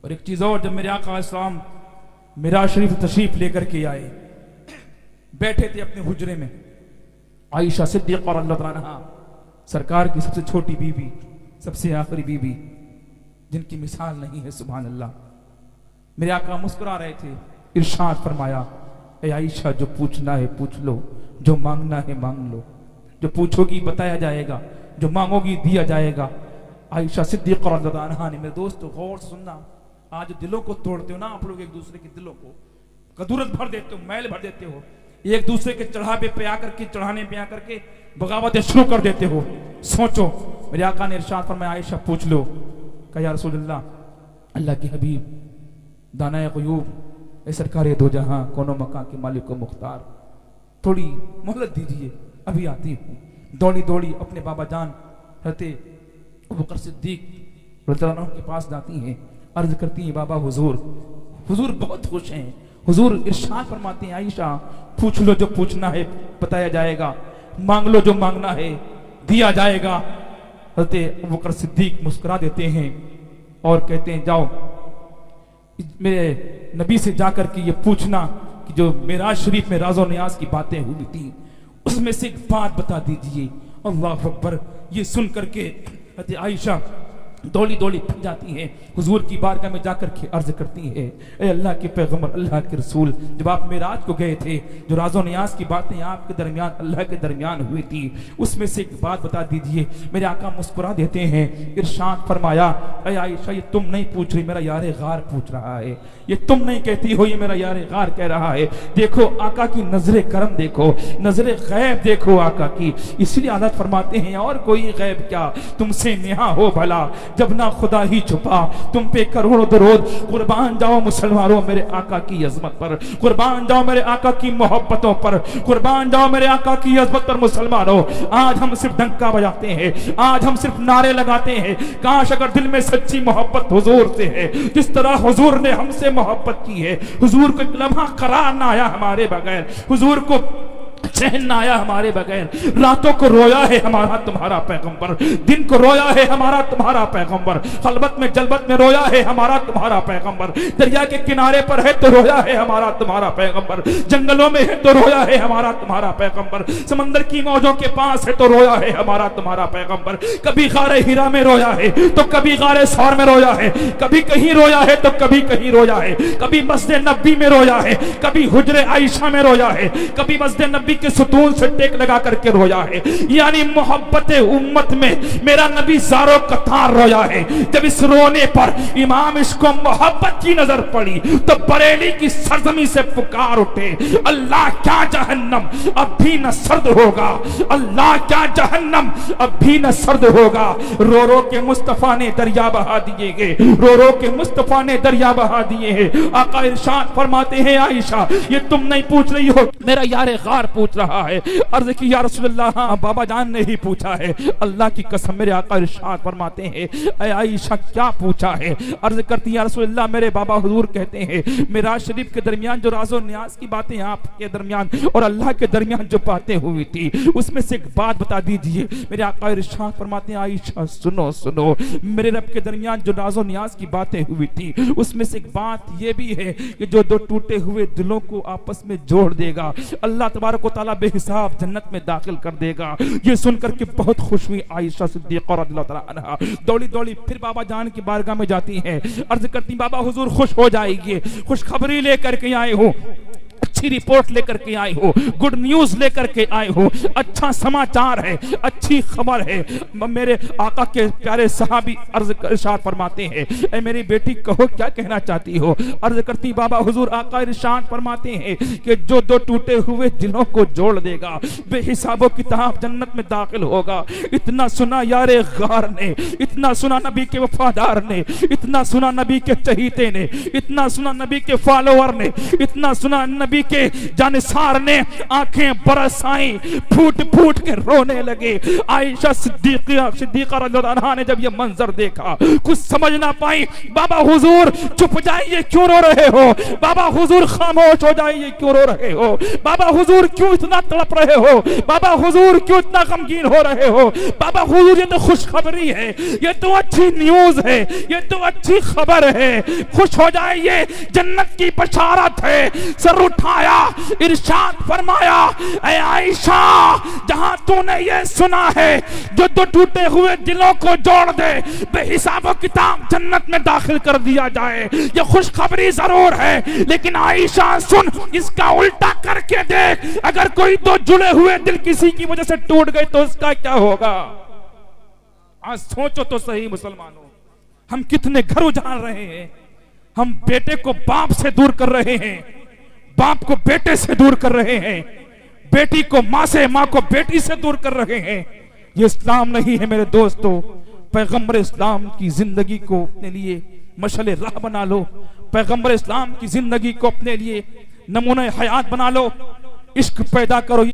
और एक चीज और, जब मेरे आका इस्लाम मिराज शरीफ तशरीफ लेकर के आए, बैठे थे अपने हुजरे में, आयशा सिद्दीक़ा रज़ियल्लाहु अन्हा सरकार की सबसे छोटी बीवी, सबसे आखिरी बीवी, जिनकी मिसाल नहीं है। सुभान अल्लाह। मेरे आका मुस्कुरा रहे थे, इरशाद फरमाया, ए आयशा, जो पूछना है पूछ लो, जो मांगना है मांग लो, जो पूछोगी बताया जाएगा, जो मांगोगी दिया जाएगा। आयशा सिद्दीक़ा रज़ियल्लाहु अन्हा ने, मेरे दोस्तों गौर सुनना, आज दिलों को तोड़ते हो ना आप लोग, एक दूसरे के दिलों को कदूरत भर देते हो, मैल भर देते हो, एक दूसरे के चढ़ावे पे आकर के, चढ़ाने पे आकर के बगावतें शुरू कर देते हो। सोचो, मेरे आका ने इरशाद फरमाया, आयशा पूछ लो। कहा या रसूलल्लाह, अल्लाह के हबीब, दाना ग़ुयूब, ए सरकार दो जहां, कोनो मकान के मालिक को मुख्तार, थोड़ी मोहलत दीजिए, अभी आती हूँ। दौड़ी दौड़ी अपने बाबा जान रहते अबू बकर सिद्दीक रज़ियल्लाहु अन्हु के पास जाती हैं, अर्ज करती हैं, बाबा हुजूर। हुजूर बहुत खुश हैं। हुजूर इरशाद फरमाते हैं, आयशा पूछ लो, जो पूछना है बताया जाएगा, मांग लो, जो मांगना है दिया जाएगा। हज़रत अबू बकर सिद्दीक मुस्कुरा देते हैं और कहते हैं, जाओ मेरे नबी से जाकर के ये पूछना कि जो मिराज शरीफ में राज़ो नियाज की बातें हुई थी, उसमें से एक बात बता दीजिए। अल्लाह अकबर। ये सुन करके हज़रत आयशा दौड़ी दौड़ी फिर जाती हैं, हुजूर की बारगाह में जाकर के अर्ज करती है, ए अल्लाह के पैगंबर, अल्लाह के रसूल, जब आप मेराज को गए थे, जो राज़ो नियाज की बातें आपके दरमियान, अल्लाह के दरमियान हुई थी, उसमें से एक बात बता दीजिए। मेरे आका मुस्कुरा देते हैं, इरशाद फरमाया, ए आयशा, ये तुम नहीं पूछ रही, मेरा यारे गार पूछ रहा है। ये तुम नहीं कहती हो, ये मेरा यारे गार कह रहा है। देखो आका की नजरे करम, देखो नजरे गैब, देखो आका की। इसलिए आदत फरमाते हैं, और कोई गैब क्या, तुमसे नेहा हो भला, जब ना खुदा ही छुपा, तुम पे करोड़ों दरूद। कुर्बान जाओ मुसलमानों मेरे आका की अजमत पर, कुर्बान जाओ मेरे आका की मोहब्बतों पर, कुर्बान जाओ मेरे आका की अजमत पर। मुसलमानों, आज हम सिर्फ डंका बजाते हैं, आज हम सिर्फ नारे लगाते हैं। काश अगर दिल में सच्ची मोहब्बत हुजूर से है, जिस तरह हुजूर ने हमसे मोहब्बत की है। हुजूर को एक लम्हा करार ना आया हमारे बगैर, हुजूर को चैन ना आया हमारे बगैर। रातों को रोया है हमारा तुम्हारा पैगंबर, दिन को रोया है हमारा तुम्हारा पैगंबर, खलबत में जलबत में रोया है हमारा तुम्हारा पैगंबर। दरिया के किनारे पर है तो रोया है हमारा तुम्हारा पैगंबर, जंगलों में है तो रोया है हमारा तुम्हारा पैगंबर, समंदर की मौजों के पास है तो रोया है हमारा तुम्हारा पैगंबर। कभी गारे हिरा में रोया है तो कभी गारे सौर में रोया है, कभी कहीं रोया है तो कभी कहीं रोया है, कभी मस्जिद नबी में रोया है, कभी हुजरे आयशा में रोया है, कभी मस्जिद नबी के सुतून से टेक लगा करके रोया है। यानी मोहब्बत उम्मत में मेरा नबी सारो कतार रोया है। जब इस रोने पर इमाम इसको मोहब्बत की नजर पड़ी तो बरेली की सरजमी से पुकार उठे, अल्लाह क्या जहन्नम अब भी न सर्द होगा, अल्लाह क्या जहन्नम अब भी न सर्द होगा। रो रो के मुस्तफा ने दरिया बहा दिए गए, रो रो के मुस्तफा ने दरिया बहा दिए हैं। आका इरशाद फरमाते हैं, आयशा ये तुम नहीं पूछ रही हो, मेरा यारे गार पूछ रहा है। अर्ज की या रसूलल्लाह, हाँ बाबा जान ने ही पूछा है। अल्लाह की कसम, मेरे आका इरशाद फरमाते हैं, ऐ आयशा क्या पूछा है। अर्ज करती या रसूलल्लाह, मेरे बाबा हुजूर कहते हैं, मिराज शरीफ के दरमियान जो राज़ो नियाज की बातें आपके दरमियान और अल्लाह के दरमियान जो बातें हुई थी, उसमें से एक बात बता दीजिए। मेरे आका इरशाद फरमाते हैं, आयशा सुनो सुनो, मेरे रब के दरमियान जो राज़ो नियाज की बातें हुई थी, उसमें से एक बात ये भी है कि जो दो टूटे हुए दिलों को आपस में जोड़ देगा, अल्लाह तबारक व तआला बेहिसाब जन्नत में दाखिल कर देगा। ये सुनकर के बहुत खुश हुई आयशा सिद्दीक़ा रज़ियल्लाहु तआला अन्हा। दौड़ी दौड़ी फिर बाबा जान की बारगाह में जाती हैं, अर्ज करती, बाबा हुजूर खुश हो जाएगी, खुशखबरी लेकर के आए हो, अच्छी रिपोर्ट लेकर के आए हो, गुड न्यूज लेकर के आए हो, अच्छा समाचार है, अच्छी खबर है। मेरे आका के प्यारे सहाबी इरशाद फरमाते हैं, ऐ मेरी बेटी कहो क्या कहना चाहती हो। अर्ज करती, बाबा हुजूर आका इरशाद फरमाते हैं कि जो दो टूटे हुए दिलों को जोड़ देगा, बेहिसाबो किताब जन्नत में दाखिल होगा। इतना सुना यारे गार ने, इतना सुना नबी के वफादार ने, इतना सुना नबी के चहीते ने, इतना सुना नबी के फॉलोअर ने, इतना सुना नबी के जानिसार ने आंखें बरसाई, फूट फूट के रोने लगे। आयशा सिद्दीका रज़ियल्लाहु अन्हा ने जब ये मंजर देखा कुछ समझ ना पाई। बाबा हुजूर चुप जाइए, क्यों रो रहे हो? बाबा हुजूर खामोश हो जाइए, क्यों रो रहे हो? बाबा हुजूर क्यों इतना तड़प रहे हो? बाबा हुजूर क्यों इतना गमगीन हो रहे हो? बाबा हुजूर ये तो खुशखबरी है, ये तो अच्छी न्यूज है, ये तो अच्छी खबर है, खुश हो जाइए, जन्नत की बशारत है। सर उठाया, इरशाद फरमाया, ऐ आयशा जहां तूने ये सुना है जो दो टूटे हुए दिलों को जोड़ दे, बेहिसाबो किताब जन्नत में दाखिल कर दिया जाए, ये खुशखबरी जरूर है। लेकिन आयशा सुन, इसका उल्टा करके देख, अगर कोई दो जुड़े हुए दिल किसी की वजह से टूट गए तो उसका क्या होगा? आज सोचो तो सही मुसलमानों, हम कितने घर उजाड़ रहे हैं। हम बेटे को बाप से दूर कर रहे हैं, बाप को बेटे से दूर कर रहे हैं, बेटी को मां से, मां को बेटी से दूर कर रहे हैं। ये इस्लाम नहीं है मेरे दोस्तों। पैगंबर इस्लाम की जिंदगी को अपने लिए मशले राह बना लो, पैगंबर इस्लाम की जिंदगी को अपने लिए नमूने हयात बना लो, इश्क पैदा करो।